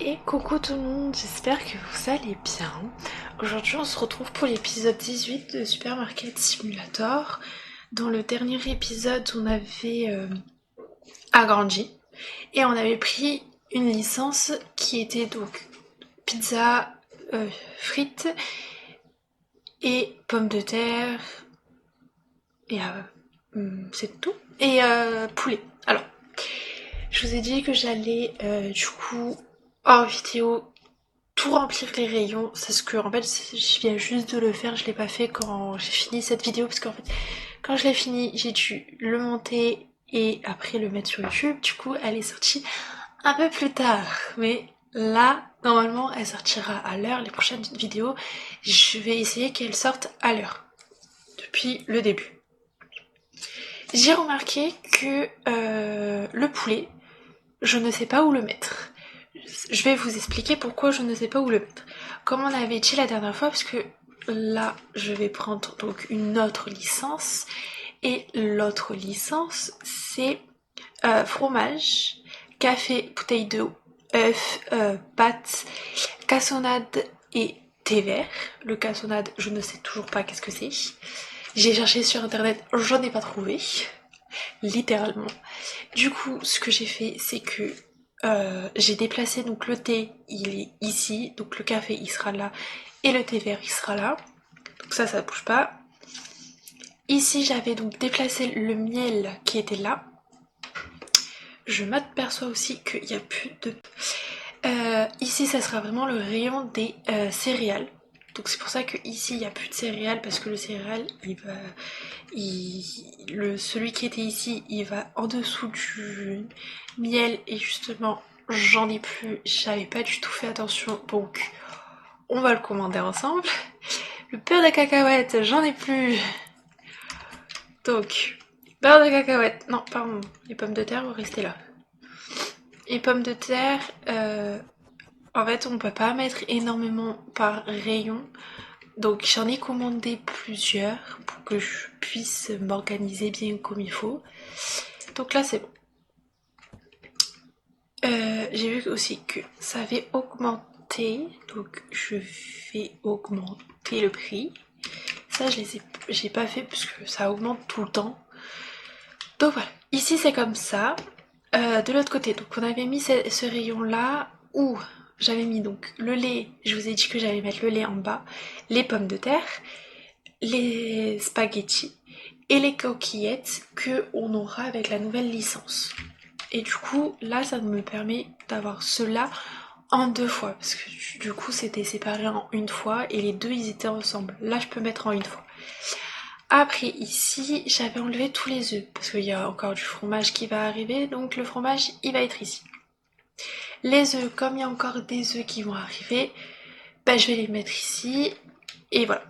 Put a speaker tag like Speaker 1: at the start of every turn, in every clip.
Speaker 1: Et coucou tout le monde, j'espère que vous allez bien. Aujourd'hui on se retrouve pour l'épisode 18 de Supermarket Simulator. Dans le dernier épisode on avait agrandi et on avait pris une licence qui était donc pizza, frites et pommes de terre et c'est tout. Et poulet. Alors, je vous ai dit que j'allais du coup hors vidéo tout remplir les rayons. C'est ce que en fait je viens juste de le faire, je l'ai pas fait quand j'ai fini cette vidéo parce qu'en fait quand je l'ai fini j'ai dû le monter et après le mettre sur YouTube. Du coup elle est sortie un peu plus tard, mais là normalement elle sortira à l'heure. Les prochaines vidéos je vais essayer qu'elles sortent à l'heure depuis le début. J'ai remarqué que le poulet, je ne sais pas où le mettre. Je vais vous expliquer pourquoi je ne sais pas où le mettre. Comme on avait dit la dernière fois, parce que là, je vais prendre donc une autre licence. Et l'autre licence, c'est fromage, café, bouteille d'eau, œufs, pâtes, cassonade et thé vert. Le cassonade, je ne sais toujours pas qu'est-ce que c'est. J'ai cherché sur internet, j'en ai pas trouvé. Littéralement. Du coup, ce que j'ai fait, c'est que j'ai déplacé donc le thé, il est ici, donc le café il sera là et le thé vert il sera là. Donc ça bouge pas. Ici j'avais donc déplacé le miel qui était là. Je m'aperçois aussi qu'il n'y a plus de... ici ça sera vraiment le rayon des céréales. Donc c'est pour ça que ici il n'y a plus de céréales parce que le céréal celui qui était ici il va en dessous du miel et justement j'en ai plus, j'avais pas du tout fait attention donc on va le commander ensemble. Le beurre de cacahuète j'en ai plus donc beurre de cacahuète, non pardon, les pommes de terre vont rester là. Les pommes de terre en fait on peut pas mettre énormément par rayon. Donc j'en ai commandé plusieurs pour que je puisse m'organiser bien comme il faut. Donc là c'est bon. J'ai vu aussi que ça avait augmenté, donc je vais augmenter le prix. Ça j'ai pas fait parce que ça augmente tout le temps. Donc voilà, ici c'est comme ça. De l'autre côté, donc on avait mis ce rayon là où j'avais mis donc le lait. Je vous ai dit que j'allais mettre le lait en bas, les pommes de terre, les spaghettis et les coquillettes que on aura avec la nouvelle licence. Et du coup là ça me permet d'avoir cela en deux fois parce que du coup c'était séparé en une fois et les deux ils étaient ensemble. Là je peux mettre en une fois. Après ici j'avais enlevé tous les œufs parce qu'il y a encore du fromage qui va arriver, donc le fromage il va être ici. Les œufs, comme il y a encore des œufs qui vont arriver, ben, je vais les mettre ici et voilà.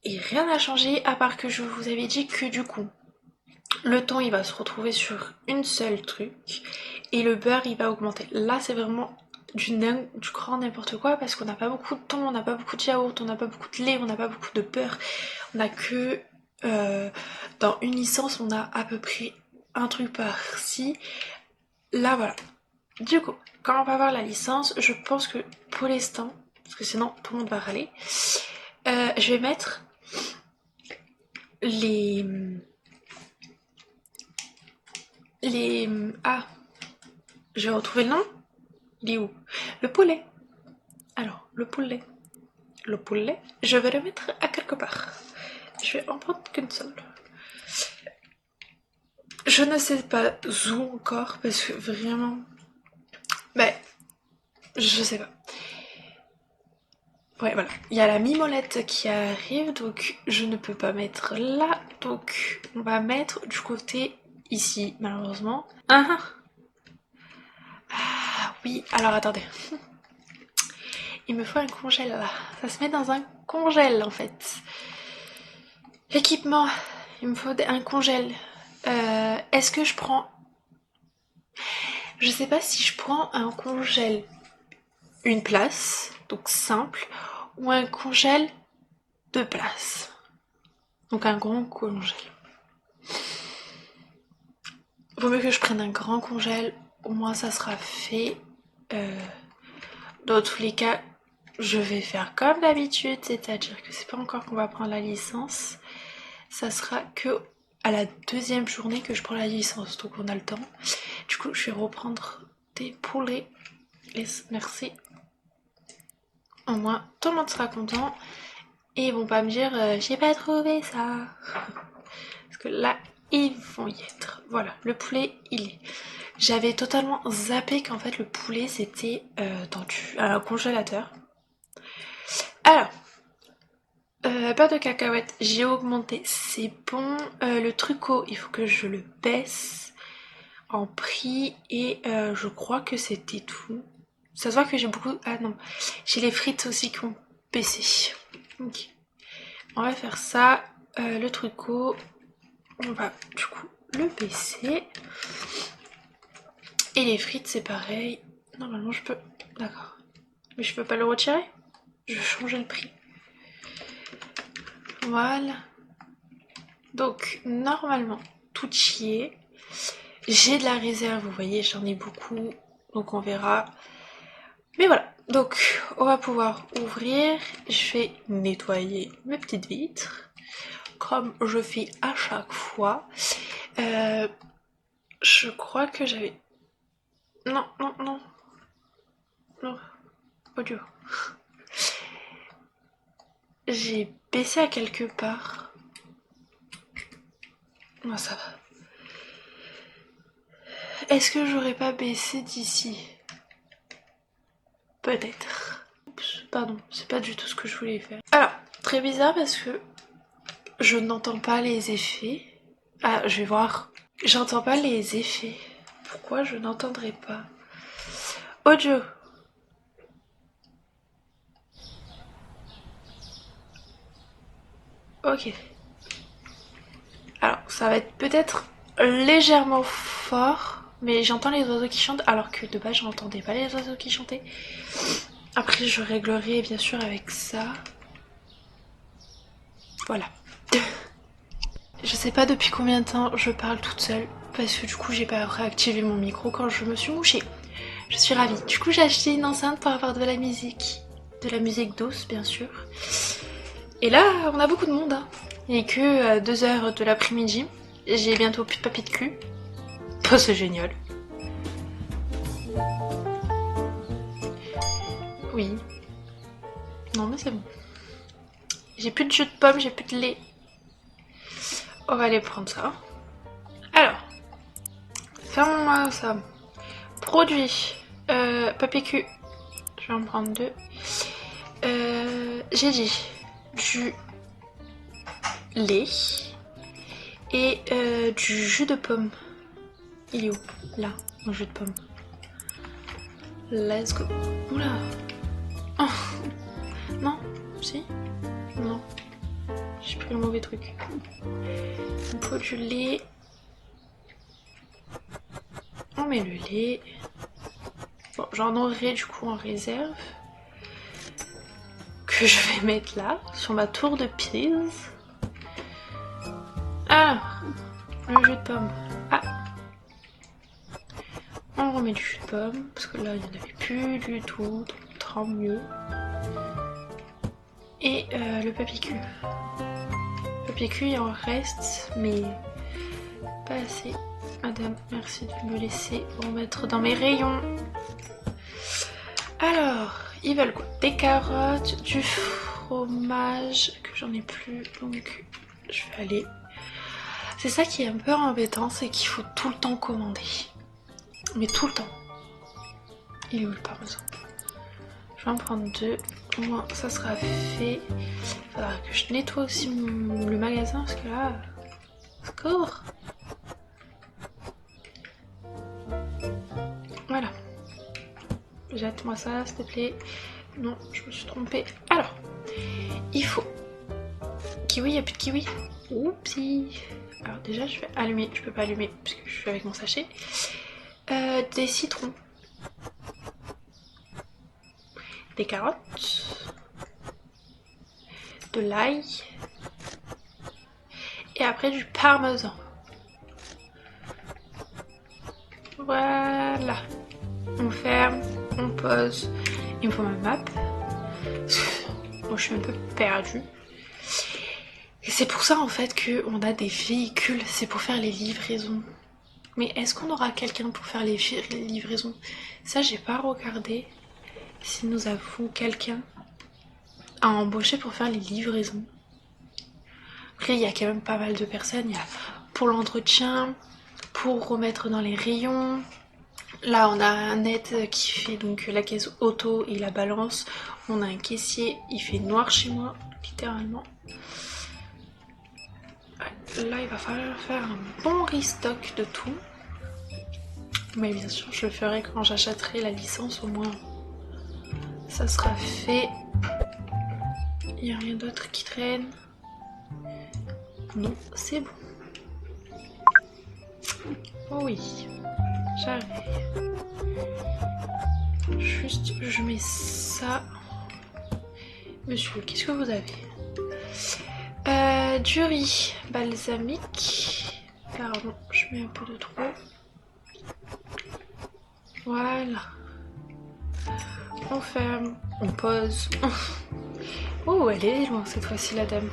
Speaker 1: Et rien n'a changé à part que je vous avais dit que du coup le thon il va se retrouver sur une seule truc et le beurre il va augmenter. Là c'est vraiment du grand n'importe quoi parce qu'on n'a pas beaucoup de thon, on n'a pas beaucoup de yaourt, on n'a pas beaucoup de lait, on n'a pas beaucoup de beurre. On a que dans une licence on a à peu près un truc par-ci. Là voilà. Du coup, quand on va voir la licence, je pense que pour l'instant, parce que sinon tout le monde va râler, je vais mettre les... Ah, je vais retrouver le nom. Il est où? Le poulet. Alors, le poulet. Le poulet, je vais le mettre à quelque part. Je vais en prendre qu'une seule. Je ne sais pas où encore, parce que vraiment... Ben, je sais pas. Ouais, voilà. Il y a la mimolette qui arrive, donc je ne peux pas mettre là. Donc, on va mettre du côté ici, malheureusement. Ah oui, alors attendez. Il me faut un congèle là. Ça se met dans un congèle en fait. L'équipement, il me faut un congèle. Est-ce que je prends... Je sais pas si je prends un congèle une place, donc simple, ou un congèle deux places. Donc un grand congèle. Vaut mieux que je prenne un grand congèle, au moins ça sera fait. Dans tous les cas, je vais faire comme d'habitude, c'est-à-dire que c'est pas encore qu'on va prendre la licence. Ça sera que à la deuxième journée que je prends la licence, donc on a le temps. Du coup, je vais reprendre des poulets. Merci. Au moins, tout le monde sera content. Et ils vont pas me dire j'ai pas trouvé ça. Parce que là, ils vont y être. Voilà, le poulet, il est. J'avais totalement zappé qu'en fait le poulet c'était dans un congélateur. Alors, pas de cacahuètes, j'ai augmenté, c'est bon. Le trucot, il faut que je le baisse en prix et je crois que c'était tout. Ça se voit que j'ai beaucoup... Ah non, j'ai les frites aussi qui ont baissé. Ok. On va faire ça. Le trucot, on va du coup le baisser. Et les frites, c'est pareil. Normalement, je peux... D'accord. Mais je peux pas le retirer. Je vais changer le prix. Voilà. Donc, normalement, tout y est. J'ai de la réserve, vous voyez, j'en ai beaucoup. Donc, on verra. Mais voilà. Donc, on va pouvoir ouvrir. Je vais nettoyer mes petites vitres. Comme je fais à chaque fois. Je crois que j'avais... Non, non, non. Non. Audio. J'ai baissé à quelque part. Non, ça va. Est-ce que j'aurais pas baissé d'ici? Peut-être. Oups, pardon, c'est pas du tout ce que je voulais faire. Alors, très bizarre parce que je n'entends pas les effets. Ah, je vais voir. J'entends pas les effets. Pourquoi je n'entendrai pas? Audio. Ok. Alors, ça va être peut-être légèrement fort, mais j'entends les oiseaux qui chantent, alors que de base, je n'entendais pas les oiseaux qui chantaient. Après, je réglerai bien sûr avec ça. Voilà. Je sais pas depuis combien de temps je parle toute seule, parce que du coup, j'ai pas réactivé mon micro quand je me suis mouchée. Je suis ravie. Du coup, j'ai acheté une enceinte pour avoir de la musique. De la musique douce, bien sûr. Et là, on a beaucoup de monde, hein. Il est que 2h de l'après-midi. J'ai bientôt plus de papier de cul. Oh, c'est génial. Oui. Non, mais c'est bon. J'ai plus de jus de pomme, j'ai plus de lait. On va aller prendre ça. Alors, fermons-moi ça. Produit. Papier cul. Je vais en prendre 2. J'ai dit du lait et du jus de pomme. Il est où? Là, mon jus de pomme. Let's go. Oula. Oh. Non. Si. Non. J'ai pris le mauvais truc. Il faut du lait. On met le lait. Bon, j'en aurai du coup en réserve. Que je vais mettre là, sur ma tour de pise. Alors, le jus de pomme. Ah. On remet du jus de pomme, parce que là, il n'y en avait plus du tout, donc tant mieux. Et le papier cul. Le papier cul, il en reste, mais pas assez. Madame, merci de me laisser remettre dans mes rayons. Alors, ils veulent quoi? Des carottes, du fromage, que j'en ai plus, donc je vais aller... C'est ça qui est un peu embêtant, c'est qu'il faut tout le temps commander. Mais tout le temps. Il est où le parmesan? Je vais en prendre 2. Au moins ça sera fait. Il faudra que je nettoie aussi le magasin parce que là... Score. Voilà. Jette-moi ça s'il te plaît. Non, je me suis trompée. Alors, il faut... Kiwi, il n'y a plus de kiwi. Oupsie. Alors déjà je vais allumer. Je peux pas allumer puisque je suis avec mon sachet. Des citrons. Des carottes. De l'ail. Et après du parmesan. Voilà. On ferme. on pose. Il me faut ma map. Moi je suis un peu perdue. Et c'est pour ça en fait qu'on a des véhicules, c'est pour faire les livraisons. Mais est-ce qu'on aura quelqu'un pour faire les livraisons? Ça j'ai pas regardé si nous avons quelqu'un à embaucher pour faire les livraisons. Après il y a quand même pas mal de personnes, il y a pour l'entretien, pour remettre dans les rayons. Là on a un aide qui fait donc la caisse auto et la balance. On a un caissier, il fait noir chez moi, littéralement. Là il va falloir faire un bon restock de tout. Mais bien sûr je le ferai quand j'achèterai la licence, au moins ça sera fait. Il n'y a rien d'autre qui traîne. Non, c'est bon. Oh oui, j'arrive. Juste, je mets ça. Monsieur, qu'est-ce que vous avez? Du riz balsamique. Pardon, je mets un peu de trop. Voilà. On ferme, on pose. Oh, elle est loin cette fois-ci, la dame.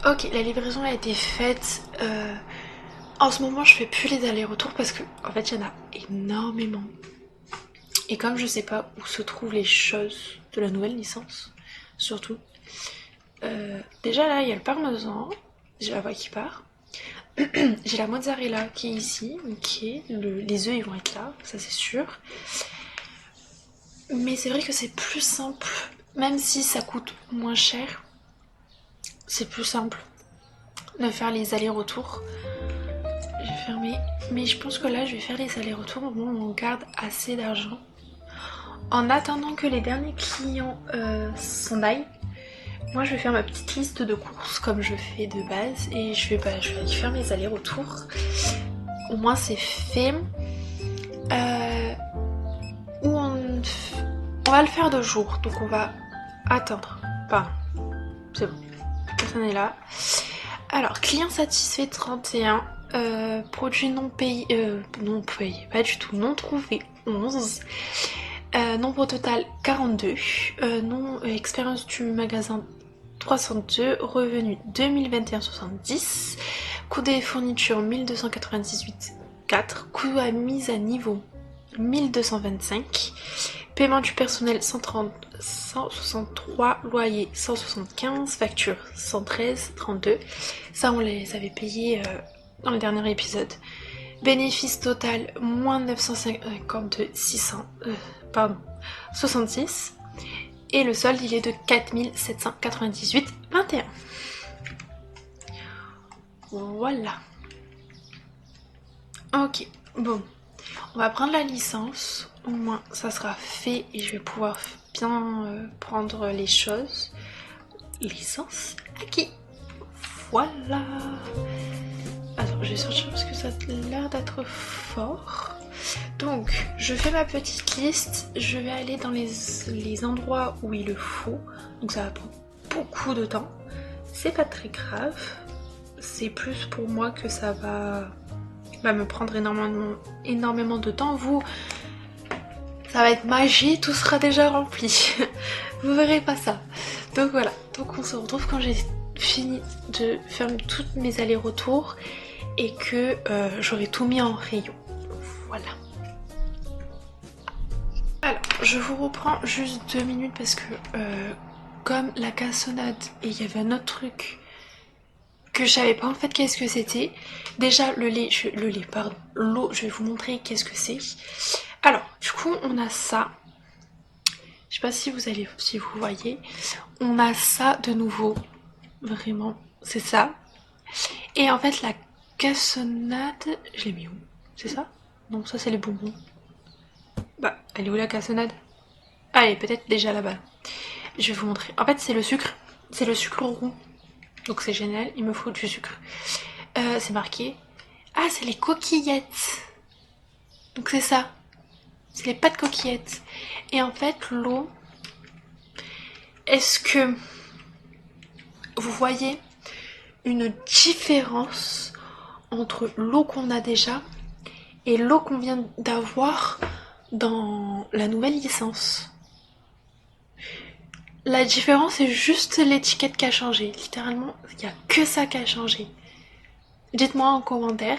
Speaker 1: Ok, la livraison a été faite. En ce moment, je fais plus les allers-retours parce que, en fait, il y en a énormément. Et comme je sais pas où se trouvent les choses de la nouvelle licence, surtout. Déjà là, il y a le parmesan. J'ai la voix qui part. J'ai la mozzarella qui est ici. Ok, les œufs ils vont être là, ça c'est sûr. Mais c'est vrai que c'est plus simple, même si ça coûte moins cher. C'est plus simple de faire les allers-retours. Je vais fermer. Mais je pense que là, je vais faire les allers-retours au moment où on garde assez d'argent. En attendant que les derniers clients s'en aillent, moi je vais faire ma petite liste de courses comme je fais de base. Et je vais aller faire mes allers-retours. Au moins c'est fait. On va le faire de jour. Donc on va attendre. Pardon. C'est bon. Personne n'est là. Alors, client satisfait 31. Produit non payé. Non payé, pas du tout. Non trouvé 11. Nombre total 42. Expérience du magasin 302. Revenu 2021 70. Coût des fournitures 1298 4. Coût à mise à niveau 1225. Paiement du personnel 130, 163, loyer 175, facture 113, 32. Ça on les avait payés dans le dernier épisode. Bénéfice total moins 952, 66. Et le solde il est de 4798, 21. Voilà. Ok, bon. On va prendre la licence, au moins ça sera fait et je vais pouvoir bien prendre les choses. Licence acquis. Voilà. Attends, je vais sortir parce que ça a l'air d'être fort. Donc, je fais ma petite liste. Je vais aller dans les endroits où il le faut. Donc ça va prendre beaucoup de temps. C'est pas très grave. C'est plus pour moi que ça va me prendre énormément de temps. Vous, ça va être magie, tout sera déjà rempli. Vous verrez pas ça. Donc voilà, donc on se retrouve quand j'ai fini de faire toutes mes allers-retours et que j'aurai tout mis en rayon. Voilà. Alors, je vous reprends juste 2 minutes parce que comme la cassonade et il y avait un autre truc que je savais pas en fait qu'est-ce que c'était. Déjà l'eau, je vais vous montrer qu'est-ce que c'est. Alors, du coup, on a ça. Je sais pas si vous voyez. On a ça de nouveau. Vraiment, c'est ça. Et en fait, la cassonade, je l'ai mis où? C'est ça? Non, ça c'est les bonbons. Bah, elle est où la cassonade? Ah, elle est peut-être déjà là-bas. Je vais vous montrer. En fait, c'est le sucre. C'est le sucre roux. Donc c'est génial, il me faut du sucre. C'est marqué. Ah, c'est les coquillettes. Donc c'est ça. C'est les pâtes coquillettes. Et en fait, l'eau... Est-ce que vous voyez une différence entre l'eau qu'on a déjà et l'eau qu'on vient d'avoir dans la nouvelle licence. La différence est juste l'étiquette qui a changé. Littéralement, il n'y a que ça qui a changé. Dites-moi en commentaire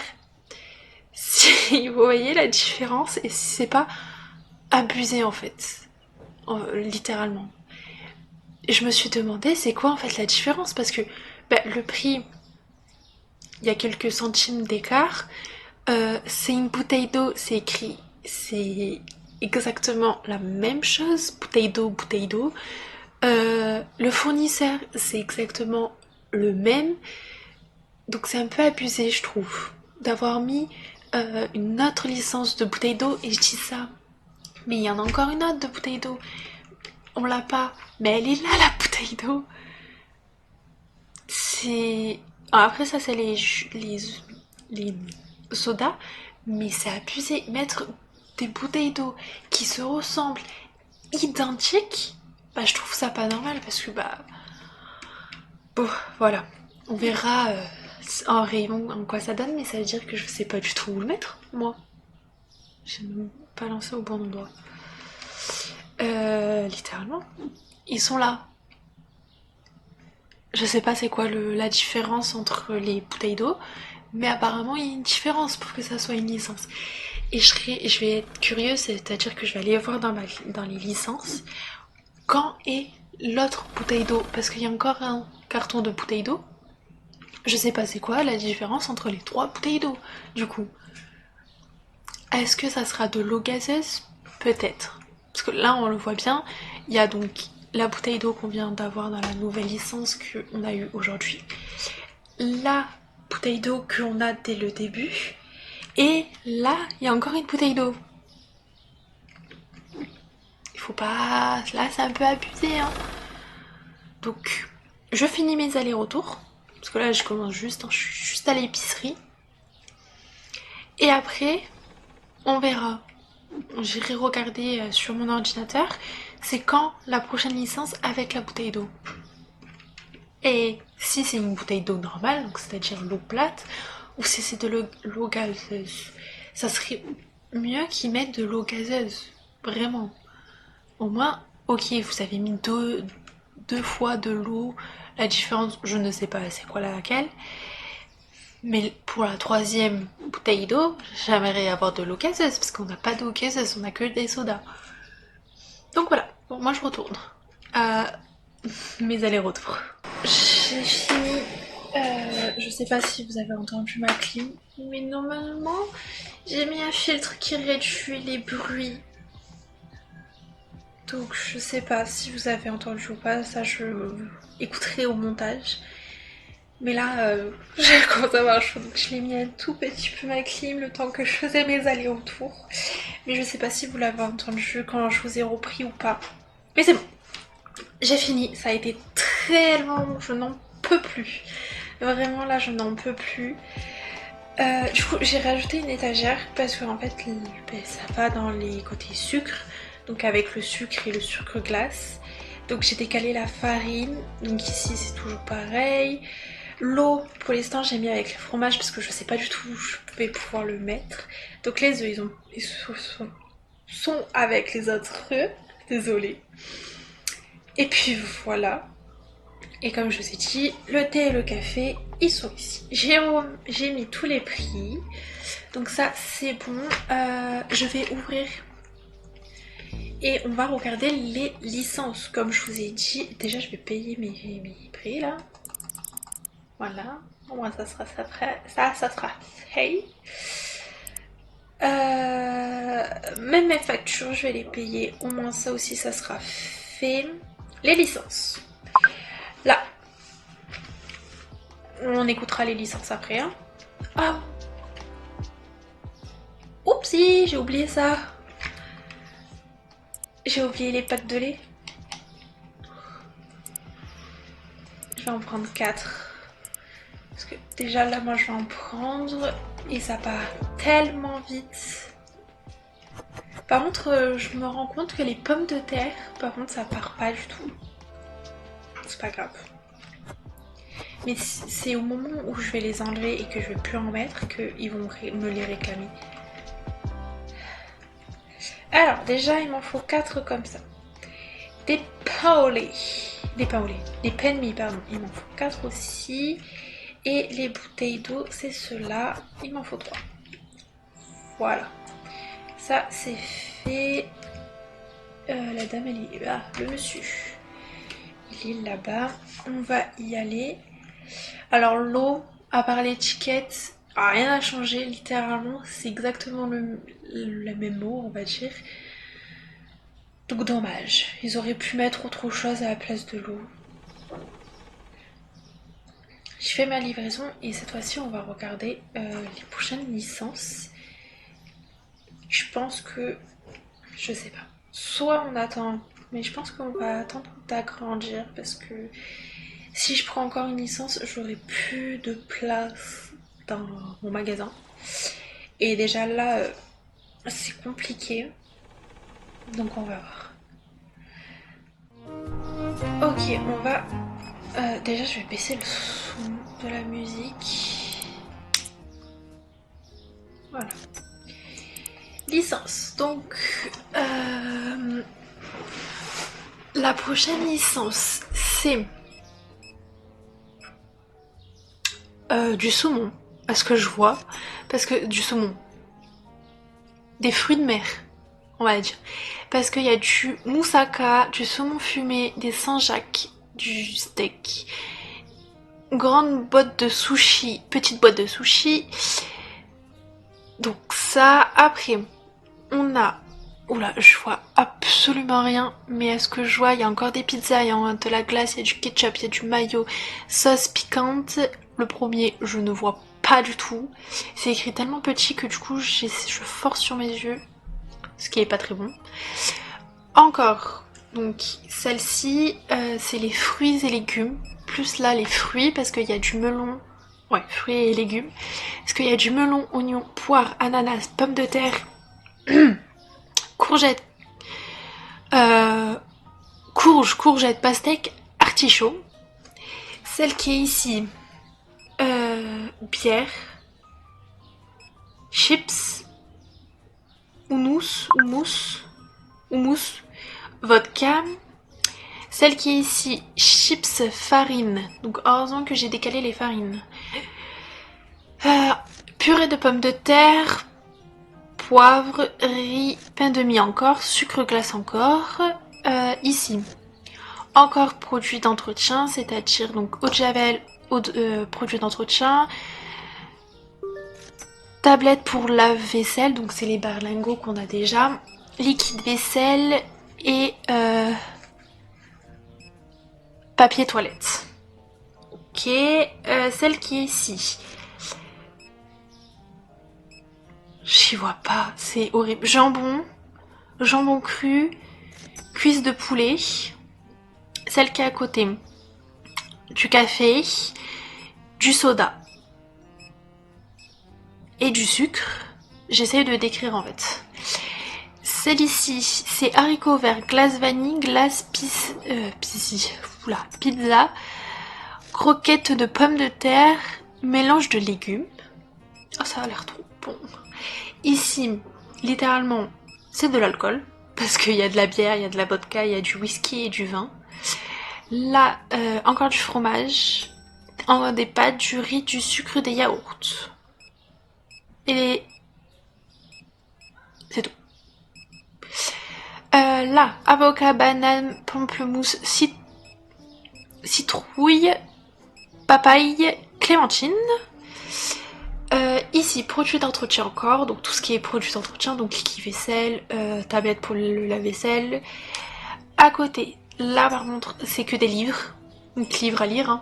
Speaker 1: si vous voyez la différence et si c'est pas abusé en fait. Littéralement. Et je me suis demandé c'est quoi en fait la différence parce que le prix, il y a quelques centimes d'écart. C'est une bouteille d'eau, c'est écrit, c'est exactement la même chose, bouteille d'eau, bouteille d'eau. Le fournisseur, c'est exactement le même. Donc c'est un peu abusé, je trouve, d'avoir mis une autre licence de bouteille d'eau. Et je dis ça, mais il y en a encore une autre de bouteille d'eau. On l'a pas, mais elle est là, la bouteille d'eau. C'est... Après ça, c'est les sodas, mais c'est abusé. Mettre des bouteilles d'eau qui se ressemblent identiques, je trouve ça pas normal parce que bon, voilà. On verra en rayon en quoi ça donne, mais ça veut dire que je sais pas du tout où le mettre, moi. J'ai même pas lancé au bon endroit. Littéralement, ils sont là. Je sais pas c'est quoi la différence entre les bouteilles d'eau, mais apparemment il y a une différence pour que ça soit une licence. Et je vais être curieuse, c'est-à-dire que je vais aller voir dans les licences quand est l'autre bouteille d'eau, parce qu'il y a encore un carton de bouteille d'eau. Je sais pas c'est quoi la différence entre les 3 bouteilles d'eau, du coup. Est-ce que ça sera de l'eau gazeuse? Peut-être. Parce que là, on le voit bien, il y a donc la bouteille d'eau qu'on vient d'avoir dans la nouvelle licence qu'on a eue aujourd'hui. La bouteille d'eau qu'on a dès le début. Et là, il y a encore une bouteille d'eau. Il faut pas... Là, c'est un peu abusé, hein. Donc, je finis mes allers-retours. Parce que là, je commence juste, je suis juste à l'épicerie. Et après, on verra. J'irai regarder sur mon ordinateur. C'est quand la prochaine licence avec la bouteille d'eau. Et si c'est une bouteille d'eau normale, donc c'est-à-dire l'eau plate, ou si c'est de l'eau gazeuse, ça serait mieux qu'ils mettent de l'eau gazeuse. Vraiment. Au moins, ok, vous avez mis deux fois de l'eau. La différence, je ne sais pas c'est quoi laquelle. Mais pour la 3e bouteille d'eau, j'aimerais avoir de l'eau gazeuse, parce qu'on n'a pas d'eau gazeuse, on n'a que des sodas. Donc voilà, bon, moi je retourne à mes allers-retours. J'ai fini. Je sais pas si vous avez entendu ma clim, mais normalement, j'ai mis un filtre qui réduit les bruits. Donc je sais pas si vous avez entendu ou pas, ça je écouterai au montage. Mais là, j'ai commencé à avoir chaud, donc je l'ai mis un tout petit peu ma clim le temps que je faisais mes allers-retours. Mais je sais pas si vous l'avez entendu quand je vous ai repris ou pas. Mais c'est bon, j'ai fini, ça a été très long, je n'en peux plus. Vraiment là, je n'en peux plus. Du coup, j'ai rajouté une étagère parce qu'en fait, ça va dans les côtés sucre, donc avec le sucre et le sucre glace. Donc j'ai décalé la farine, donc ici c'est toujours pareil. L'eau, pour l'instant j'ai mis avec le fromage parce que je sais pas du tout où je vais pouvoir le mettre. Donc les œufs, ils sont avec les autres œufs, désolée. Et puis voilà. Et comme je vous ai dit, le thé et le café, ils sont ici. J'ai mis tous les prix. Donc ça, c'est bon. Je vais ouvrir. Et on va regarder les licences. Comme je vous ai dit, déjà je vais payer mes prix là. Voilà. Au moins ça sera ça sera fait. Même mes factures, je vais les payer. Au moins ça aussi, ça sera fait. Les licences. Là. On écoutera les licences après. Hein. Ah. Oupsie, j'ai oublié ça. J'ai oublié les packs de lait. Je vais en prendre 4. Parce que déjà là, moi je vais en prendre. Et ça part tellement vite. Par contre, je me rends compte que les pommes de terre, par contre, ça part pas du tout. C'est pas grave. Mais c'est au moment où je vais les enlever et que je vais plus en mettre qu'ils vont me les réclamer. Alors déjà il m'en faut 4 comme ça. Des pains au lait. Des pains au lait. Des pains de mie, pardon. Il m'en faut 4 aussi. Et les bouteilles d'eau, c'est ceux-là. Il m'en faut 3. Voilà. Ça, c'est fait. La dame, elle est là. Le monsieur. Il est là-bas. On va y aller. Alors, l'eau, à part l'étiquette, rien n'a changé. Littéralement, c'est exactement la même eau, on va dire. Donc, dommage. Ils auraient pu mettre autre chose à la place de l'eau. Je fais ma livraison et cette fois-ci, on va regarder les prochaines licences. Je pense que, je sais pas, soit on attend, mais je pense qu'on va attendre d'agrandir parce que si je prends encore une licence, j'aurai plus de place dans mon magasin. Et déjà là, c'est compliqué. Donc on va voir. Ok, on va... déjà, je vais baisser le son de la musique. Voilà. Licence. Donc, la prochaine licence, c'est du saumon. À ce que je vois. Parce que du saumon. Des fruits de mer, on va dire. Parce qu'il y a du moussaka, du saumon fumé, des Saint-Jacques, du steak. Grande boîte de sushi, petite boîte de sushi. Donc ça, après, on a... Oula, je vois absolument rien, mais est-ce que je vois, il y a encore des pizzas, il y a de la glace, il y a du ketchup, il y a du mayo, sauce piquante. Le premier, je ne vois pas du tout. C'est écrit tellement petit que du coup, je force sur mes yeux, ce qui est pas très bon. Encore, donc celle-ci, c'est les fruits et légumes. Plus là, les fruits, parce qu'il y a du melon. Ouais, fruits et légumes. Parce qu'il y a du melon, oignon, poire, ananas, pommes de terre, courgettes, courgettes, pastèques, artichaut. Celle qui est ici, bière, chips, houmous, vodka. Celle qui est ici, chips, farine. Donc heureusement que j'ai décalé les farines. Purée de pommes de terre, poivre, riz, pain de mie encore, sucre glace encore. Ici, encore produits d'entretien, c'est-à-dire donc eau de javel, produits d'entretien, tablette pour lave-vaisselle, donc c'est les berlingots qu'on a déjà, liquide vaisselle et papier toilette. Ok, celle qui est ici. J'y vois pas, c'est horrible. Jambon cru, cuisse de poulet. Celle qui est à côté, du café, du soda et du sucre. J'essaye de décrire en fait. Celle ici, c'est haricots verts, glace vanille, glace pizza, croquettes de pommes de terre, mélange de légumes. Oh, ça a l'air trop bon. Ici, littéralement, c'est de l'alcool. Parce qu'il y a de la bière, il y a de la vodka, il y a du whisky et du vin. Là, encore du fromage, des pâtes, du riz, du sucre, des yaourts. Et c'est tout. Là, avocat, banane, pamplemousse, citrouille, papaye, clémentine. Ici, produits d'entretien encore, donc tout ce qui est produits d'entretien, donc liquide vaisselle, tablette pour le lave-vaisselle. À côté, là par contre, c'est que des livres, donc livres à lire. Hein.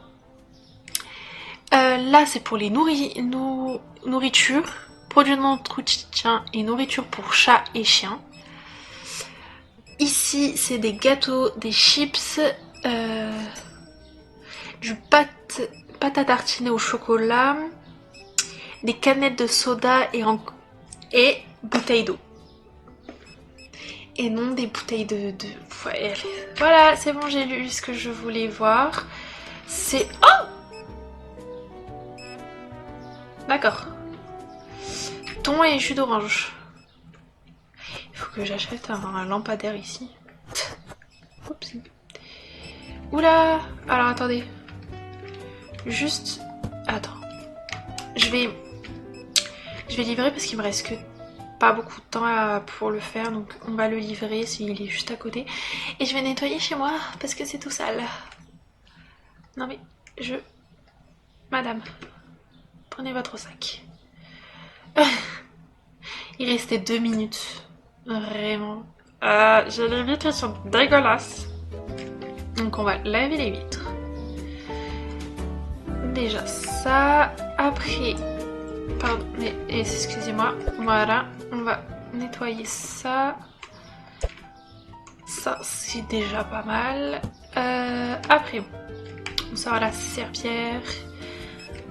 Speaker 1: Là, c'est pour les nourritures, produits d'entretien et nourriture pour chats et chiens. Ici, c'est des gâteaux, des chips, du pâte à tartiner au chocolat, des canettes de soda et bouteilles d'eau. Et non des bouteilles de... Ouais. Voilà, c'est bon, j'ai lu ce que je voulais voir. C'est... Oh! D'accord. Thon et jus d'orange. Il faut que j'achète un lampadaire ici. Oups. Oula. Alors attendez. Juste... Attends. Je vais livrer parce qu'il me reste que pas beaucoup de temps pour le faire. Donc on va le livrer s'il est juste à côté. Et je vais nettoyer chez moi parce que c'est tout sale. Non mais Madame, prenez votre sac. Il restait 2 minutes. Vraiment. J'ai les vitres, elles sont dégueulasses. Donc on va laver les vitres. Déjà ça. Après... Pardon, mais excusez-moi. Voilà, on va nettoyer ça. Ça, c'est déjà pas mal. Après, on sort la serpillère.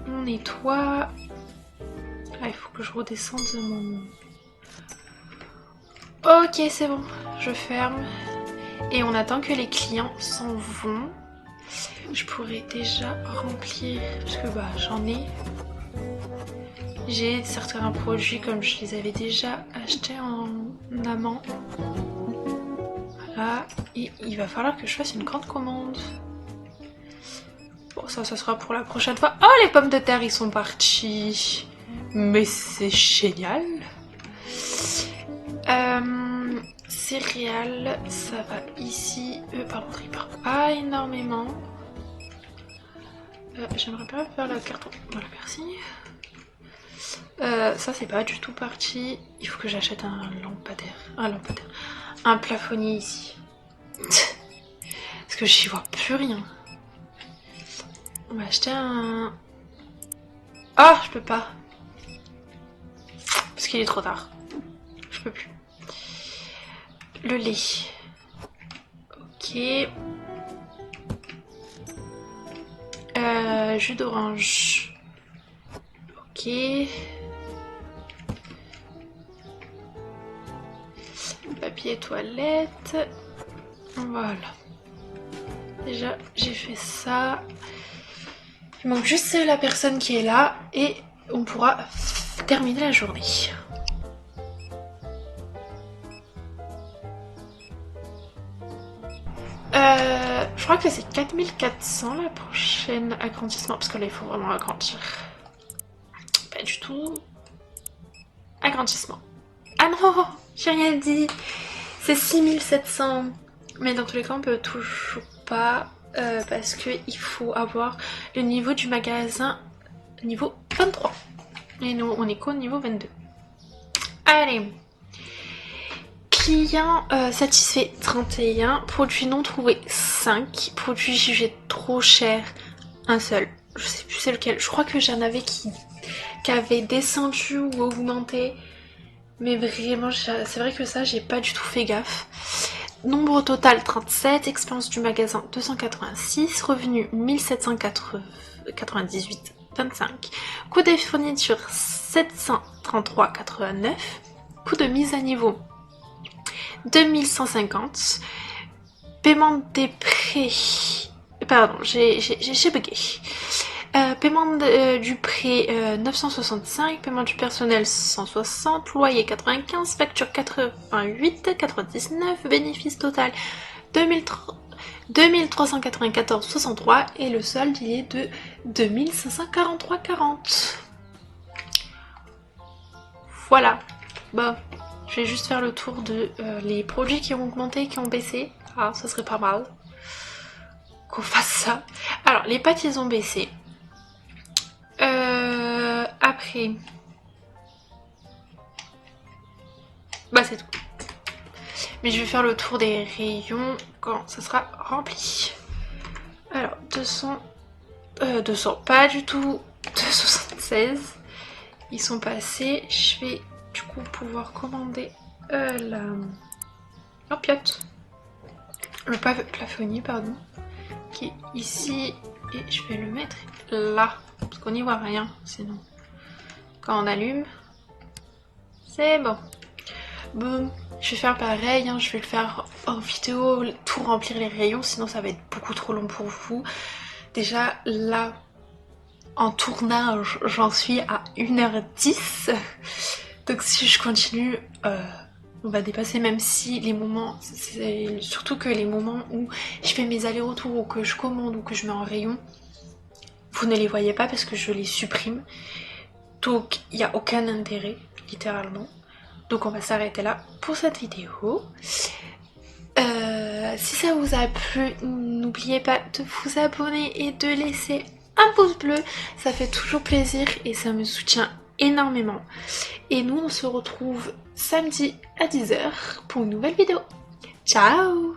Speaker 1: On nettoie. Là, il faut que je redescende mon... Ok, c'est bon. Je ferme. Et on attend que les clients s'en vont. Je pourrais déjà remplir... Parce que bah, j'en ai... J'ai certains produits comme je les avais déjà achetés en amont. Voilà. Et il va falloir que je fasse une grande commande. Bon, ça sera pour la prochaine fois. Oh, les pommes de terre, ils sont partis. Mais c'est génial. Céréales, ça va ici. Par contre, il part pas énormément. J'aimerais bien faire le carton. Voilà, merci. Ça c'est pas du tout parti. Il faut que j'achète un lampadaire. Un plafonnier ici. Parce que j'y vois plus rien. On va acheter un... Ah, je peux pas. Parce qu'il est trop tard. Je peux plus. Le lait. Ok. Jus d'orange. Ok. Papier toilette. Voilà. Déjà, j'ai fait ça. Il manque juste la personne qui est là et on pourra terminer la journée. Je crois que c'est 4400 la prochaine agrandissement. Parce que là, il faut vraiment agrandir. Pas du tout. Agrandissement. Ah non, j'ai rien dit. C'est 6700. Mais dans tous les cas, on peut toujours pas. Parce qu'il faut avoir le niveau du magasin niveau 23. Et nous, on est qu'au niveau 22. Allez. Client satisfait 31. Produit non trouvé 5. Produit jugé trop cher, un seul. Je sais plus c'est lequel. Je crois que j'en avais qui avait descendu ou augmenté. Mais vraiment, c'est vrai que ça, j'ai pas du tout fait gaffe. Nombre total 37, expérience du magasin 286, revenu 1798,25, coût des fournitures 733,89, coût de mise à niveau 2150, paiement des prêts... Pardon, j'ai bugué. Paiement du prêt 965, paiement du personnel 160, loyer 95, facture 88,99, bénéfice total 2394,63 et le solde il est de 2543,40. Voilà. Bon, je vais juste faire le tour de les produits qui ont augmenté, qui ont baissé. Ah, ça serait pas mal qu'on fasse ça. Alors, les pâtes ils ont baissé. Après, bah c'est tout. Mais je vais faire le tour des rayons quand ça sera rempli. Alors 200, pas du tout, 276. Ils sont passés. Je vais du coup pouvoir commander la piote, le plafonnier pardon, qui est ici et je vais le mettre là. Parce qu'on n'y voit rien, sinon quand on allume, c'est bon. Bon, je vais faire pareil, hein, je vais le faire en vidéo, tout remplir les rayons, sinon ça va être beaucoup trop long pour vous. Déjà là, en tournage, j'en suis à 1h10. Donc si je continue, on va dépasser, même si les moments, surtout que les moments où je fais mes allers-retours ou que je commande ou que je mets en rayon, vous ne les voyez pas parce que je les supprime. Donc il n'y a aucun intérêt, littéralement. Donc on va s'arrêter là pour cette vidéo. Si ça vous a plu, n'oubliez pas de vous abonner et de laisser un pouce bleu. Ça fait toujours plaisir et ça me soutient énormément. Et nous on se retrouve samedi à 10h pour une nouvelle vidéo. Ciao!